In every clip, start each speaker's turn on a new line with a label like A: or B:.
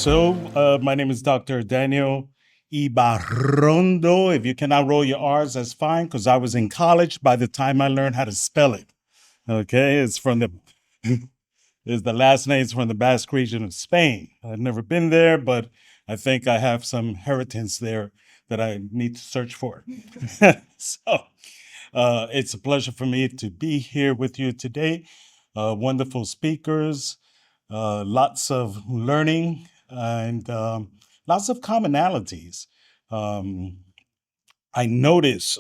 A: My name is Dr. Daniel Ibarrondo. If you cannot roll your R's, that's fine, because I was in college by the time I learned how to spell it. Okay, it's from the is the last name's from the Basque region of Spain. I've never been there, but I think I have some inheritance there that I need to search for. It's a pleasure for me to be here with you today. Wonderful speakers, lots of learning, and lots of commonalities. Um, I notice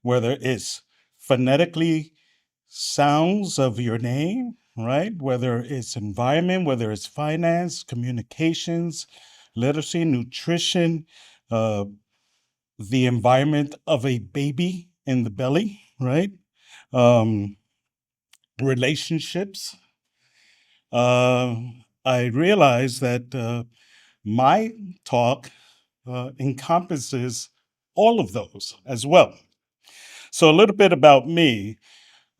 A: whether it's phonetically sounds of your name, right? Whether it's environment, whether it's finance, communications, literacy, nutrition, uh, the environment of a baby in the belly, right? Um, Relationships. Uh, I realize that my talk encompasses all of those as well. So a little bit about me.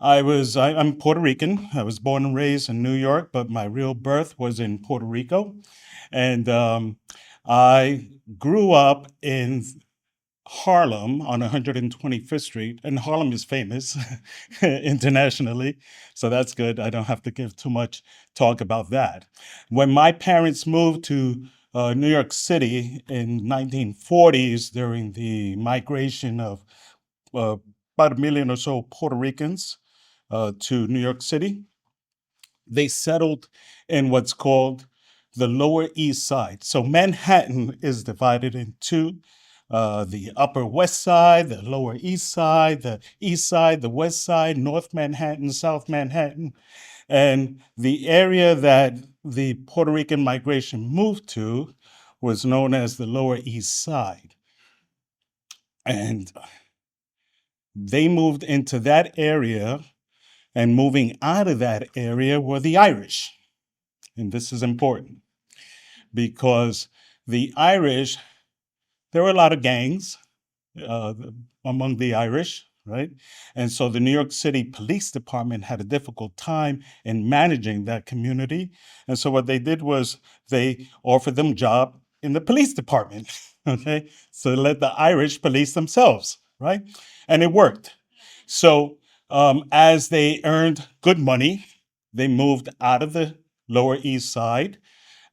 A: I'm Puerto Rican. I was born and raised in New York, but my real birth was in Puerto Rico. And I grew up in Harlem on 125th Street, and Harlem is famous internationally, so that's good. I don't have to give too much talk about that. When my parents moved to New York City in 1940s during the migration of uh, about 1 million or so Puerto Ricans to New York City, they settled in what's called the Lower East Side. So Manhattan is divided into the Upper West Side, the Lower East Side, the West Side, North Manhattan, South Manhattan. And the area that the Puerto Rican migration moved to was known as the Lower East Side. And they moved into that area, and moving out of that area were the Irish. And this is important because the Irish, there were a lot of gangs uh, among the Irish, right? And so the New York City Police Department had a difficult time in managing that community. And so what they did was they offered them job in the police department, okay? So let the Irish police themselves, right? And it worked. So as they earned good money, they moved out of the Lower East Side,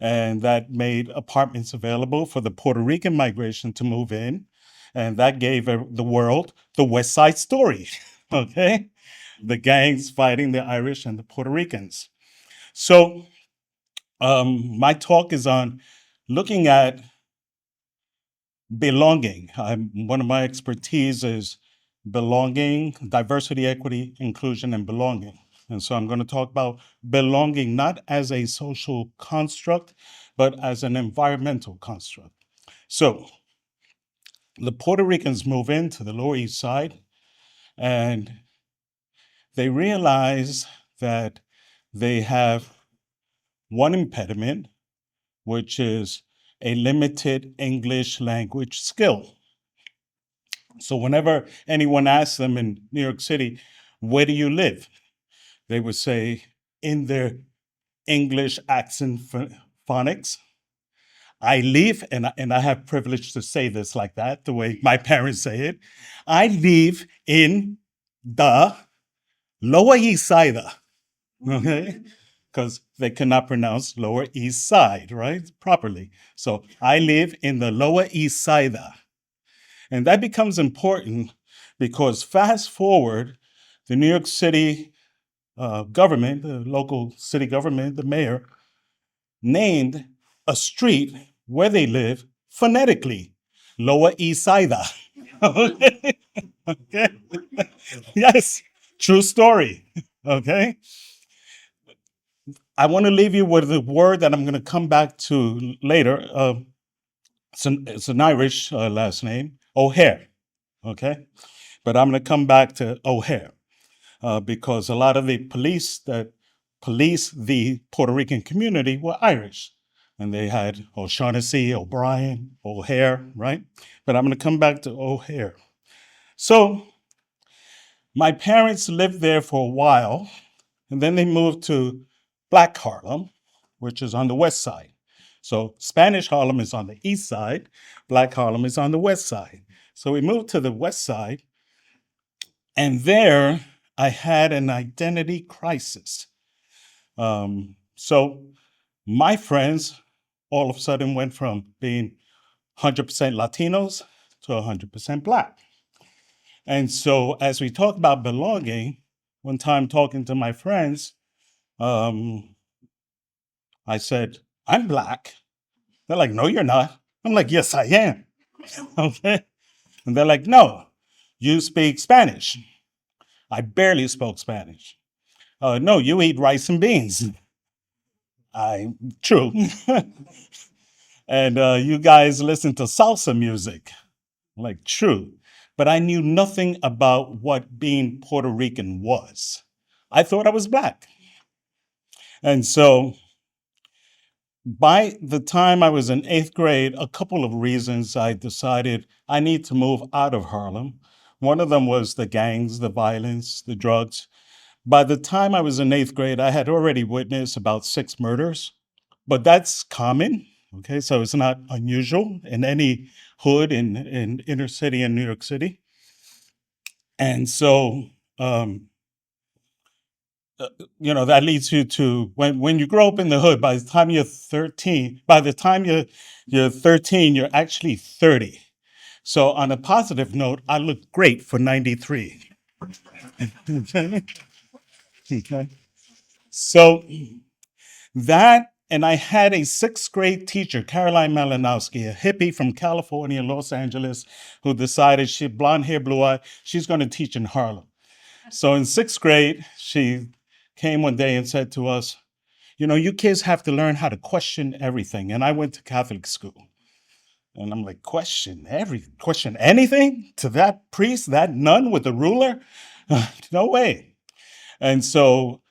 A: and that made apartments available for the Puerto Rican migration to move in. And that gave the world the West Side Story, okay? The gangs fighting the Irish and the Puerto Ricans. So my talk is on looking at belonging. One of my expertise is belonging, diversity, equity, inclusion, and belonging. And so I'm going to talk about belonging not as a social construct, but as an environmental construct. So the Puerto Ricans move into the Lower East Side, and they realize that they have one impediment, which is a limited English language skill. So whenever anyone asks them in New York City, where do you live? They would say in their English accent phonics, I live, and I have privilege to say this like that, the way my parents say it. I live in the Lower East Side, okay? Because they cannot pronounce Lower East Side, right? Properly. So I live in the Lower East Side. And that becomes important because fast forward, the New York City government, the local city government, the mayor, named a street where they live phonetically, Lower East Side. Okay? Okay? Yes, true story. Okay? I want to leave you with a word that I'm going to come back to later. It's an Irish last name, O'Hare. Okay? But I'm going to come back to O'Hare because a lot of the police that police the Puerto Rican community were Irish. And they had O'Shaughnessy, O'Brien, O'Hare, right? But I'm going to come back to O'Hare. So my parents lived there for a while, and then they moved to Black Harlem, which is on the west side. So Spanish Harlem is on the east side, Black Harlem is on the west side. So we moved to the west side, and there I had an identity crisis. So my friends all of a sudden went from being 100% Latinos to 100% Black. And so as we talk about belonging, one time talking to my friends, I said, I'm Black. They're like, no, you're not. I'm like, yes, I am. Okay. And they're like, no, you speak Spanish. I barely spoke Spanish. No, you eat rice and beans. True. And you guys listen to salsa music. Like, true. But I knew nothing about what being Puerto Rican was. I thought I was Black. And so by the time I was in eighth grade, a couple of reasons I decided I need to move out of Harlem. One of them was the gangs, the violence, the drugs. By the time I was in eighth grade, I had already witnessed about 6 murders, but that's common. Okay, so it's not unusual in any hood in inner city in New York City. And so, that leads you to when you grow up in the hood, by the time you're 13, you're 13, you're actually 30. So on a positive note, I look great for 93. Okay. So that, and I had a 6th grade teacher, Caroline Malinowski, a hippie from California, Los Angeles, who decided she blonde hair, blue eye, she's going to teach in Harlem. So in 6th grade, she came one day and said to us, you kids have to learn how to question everything. And I went to Catholic school. And I'm like, question anything to that priest, that nun with the ruler? No way. And so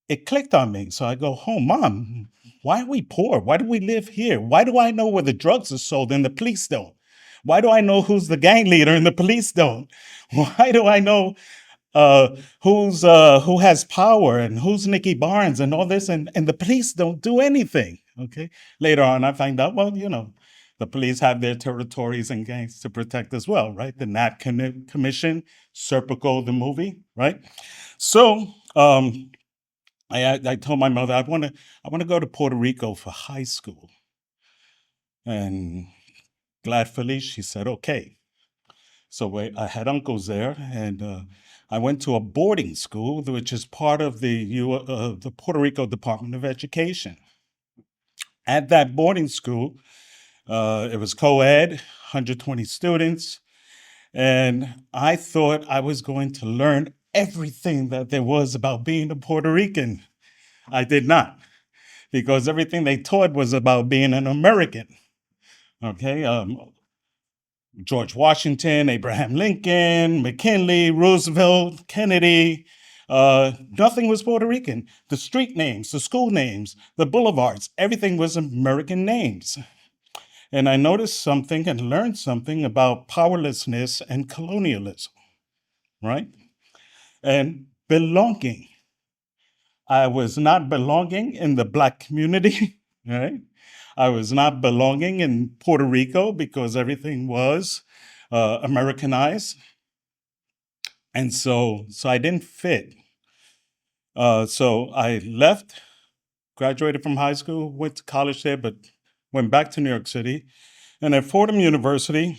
A: it clicked on me. So I go home, Mom, why are we poor? Why do we live here? Why do I know where the drugs are sold and the police don't? Why do I know who's the gang leader and the police don't? Why do I know who has power and who's Nicky Barnes and all this, and the police don't do anything? Okay. Later on, I find out, well, the police have their territories and gangs to protect as well, right? The Nat Commission, Serpico, the movie, right? So I told my mother I want to go to Puerto Rico for high school, and gladfully she said okay. So I had uncles there, and I went to a boarding school, which is part of the Puerto Rico Department of Education. At that boarding school, it was co-ed, 120 students, and I thought I was going to learn everything that there was about being a Puerto Rican. I did not, because everything they taught was about being an American. Okay, George Washington, Abraham Lincoln, McKinley, Roosevelt, Kennedy. Nothing was Puerto Rican. The street names, the school names, the boulevards, everything was American names. And I noticed something and learned something about powerlessness and colonialism, right? And belonging. I was not belonging in the Black community, right? I was not belonging in Puerto Rico because everything was Americanized. And so I didn't fit. So I left, graduated from high school, went to college there, but went back to New York City. And at Fordham University,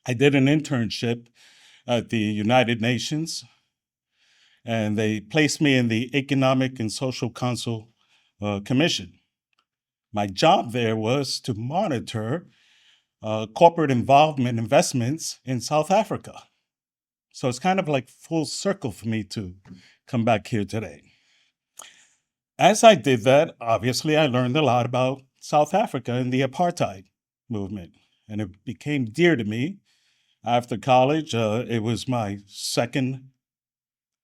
A: I did an internship at the United Nations, and they placed me in the Economic and Social Council Commission. My job there was to monitor corporate involvement investments in South Africa. So it's kind of like full circle for me to come back here today. As I did that, obviously, I learned a lot about South Africa and the apartheid movement, and it became dear to me. After college, it was my second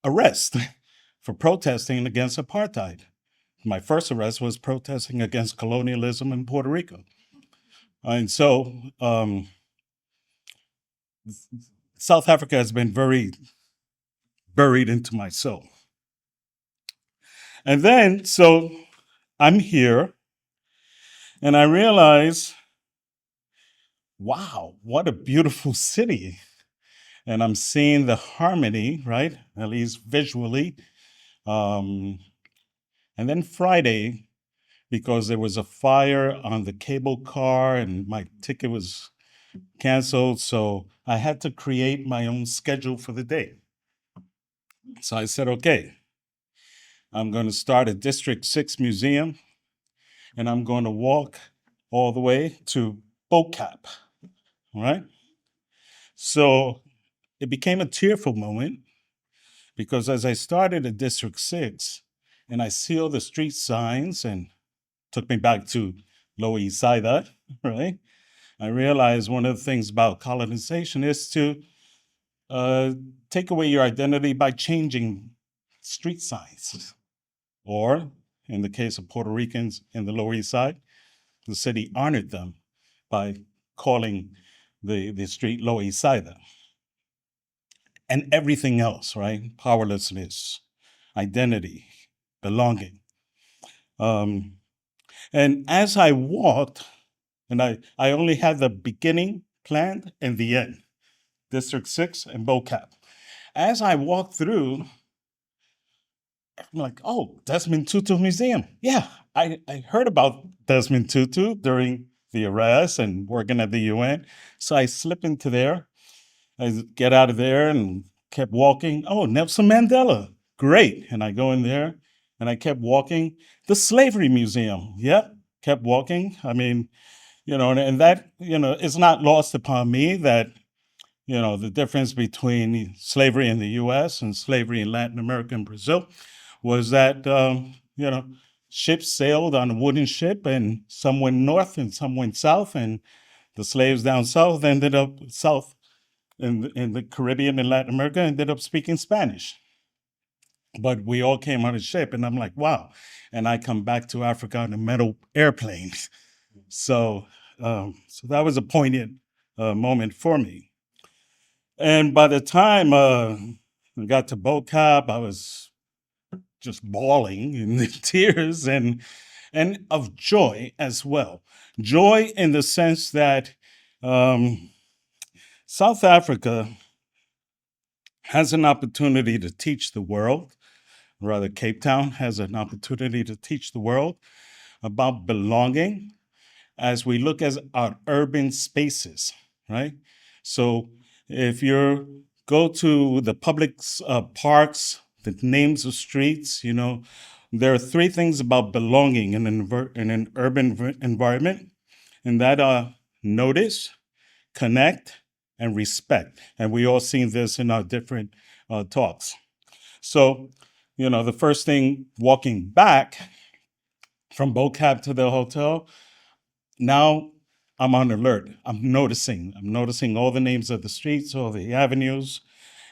A: arrest for protesting against apartheid. My first arrest was protesting against colonialism in Puerto Rico. And so South Africa has been very buried into my soul. And then, so I'm here, And I realized, wow, what a beautiful city. And I'm seeing the harmony, right? At least visually. Um, and then Friday, because there was a fire on the cable car and my ticket was canceled, so I had to create my own schedule for the day. So I said, okay, I'm going to start at District 6 Museum and I'm going to walk all the way to BoCap, right? So it became a tearful moment because as I started at District 6 and I see all the street signs and took me back to Lower East Side, right? I realized one of the things about colonization is to uh, take away your identity by changing street signs. Or, in the case of Puerto Ricans in the Lower East Side, the city honored them by calling the street Lower East Side. And everything else, right? Powerlessness, identity, belonging. Um, and as I walked, and I only had the beginning planned and the end, District 6 and BoCap. As I walked through, I'm like, oh, Desmond Tutu Museum. Yeah, I heard about Desmond Tutu during the arrest and working at the UN. So I slip into there. I get out of there and kept walking. Oh, Nelson Mandela. Great. And I go in there and I kept walking. The Slavery Museum. Yep. Kept walking. I mean, and that, is not lost upon me that, the difference between slavery in the US and slavery in Latin America and Brazil was that, ships sailed on a wooden ship and some went north and some went south. And the slaves down south ended up south in the Caribbean and Latin America, ended up speaking Spanish. But we all came on a ship, and I'm like, wow. And I come back to Africa on a metal airplane. So that was a poignant moment for me. And by the time I got to BoCap, I was just bawling in the tears and of joy as well. Joy in the sense that um, South Africa has an opportunity to teach the world, rather, Cape Town has an opportunity to teach the world about belonging as we look at our urban spaces, right? So if you go to the public parks, the names of streets, there are three things about belonging in an urban environment, and that are notice, connect, and respect. And we all seen this in our different talks. So, the first thing walking back from BoCap to the hotel, now I'm on alert. I'm noticing all the names of the streets, all the avenues,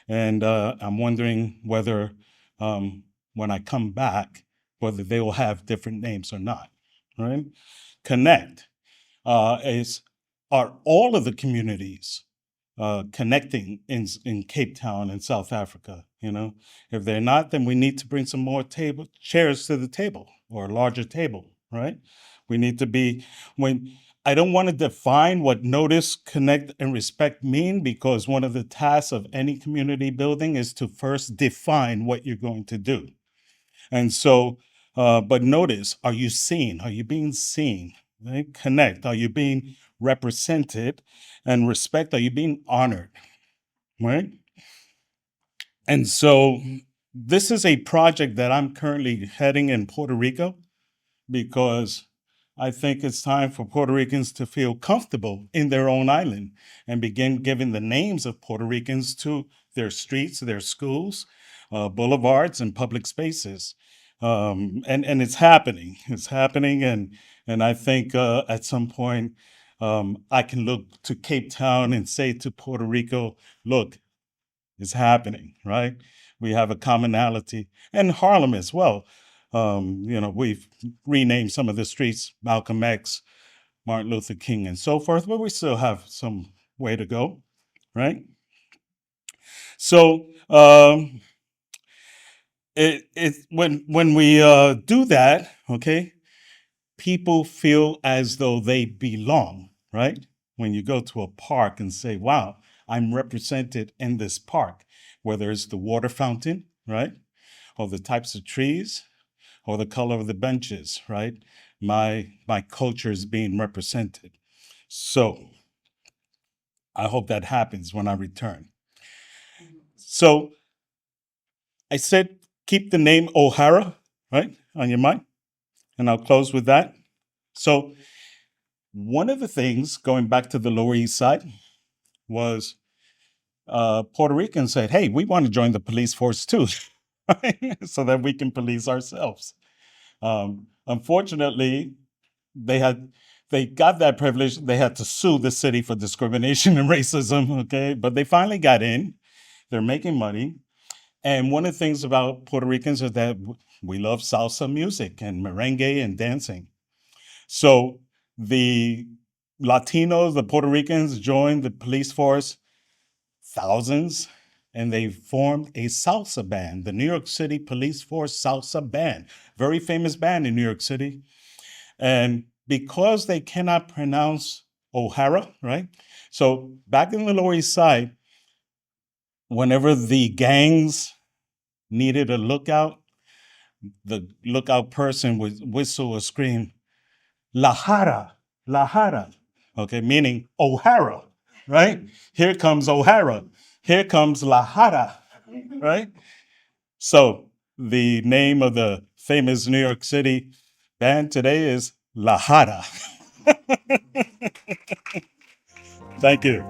A: and I'm wondering whether when I come back, whether they will have different names or not. Right? Connect is are all of the communities connecting in Cape Town and South Africa. If they're not, then we need to bring some more chairs to the table or a larger table, right? We need to be when I don't want to define what notice, connect, and respect mean because one of the tasks of any community building is to first define what you're going to do. And so, but notice, are you seen? Are you being seen? Right? Connect, are you being represented? And respect, are you being honored? Right? And so, this is a project that I'm currently heading in Puerto Rico because I think it's time for Puerto Ricans to feel comfortable in their own island and begin giving the names of Puerto Ricans to their streets, their schools, boulevards, and public spaces. And it's happening. It's happening, and I think at some point I can look to Cape Town and say to Puerto Rico, "Look, it's happening." Right? We have a commonality, and Harlem as well. We've renamed some of the streets Malcolm X, Martin Luther King, and so forth, but we still have some way to go, right? So when we do that, okay, people feel as though they belong, right? When you go to a park and say, wow, I'm represented in this park, whether it's the water fountain, right? Or the types of trees, or the color of the benches, right? My culture is being represented. So I hope that happens when I return. So I said, keep the name O'Hara, right, on your mind. And I'll close with that. So one of the things, going back to the Lower East Side, was Puerto Ricans said, hey, we want to join the police force too, right? So that we can police ourselves. Unfortunately, they got that privilege. They had to sue the city for discrimination and racism, okay? But they finally got in. They're making money. And one of the things about Puerto Ricans is that we love salsa music and merengue and dancing. So the Latinos, the Puerto Ricans joined the police force, thousands, and they formed a salsa band, the New York City Police Force Salsa Band, very famous band in New York City. And because they cannot pronounce O'Hara, right? So back in the Lower East Side, whenever the gangs needed a lookout, the lookout person would whistle or scream, La Jara, La Jara, okay, meaning O'Hara, right? Here comes O'Hara. Here comes La Jara, right? So the name of the famous New York City band today is La Jara. Thank you.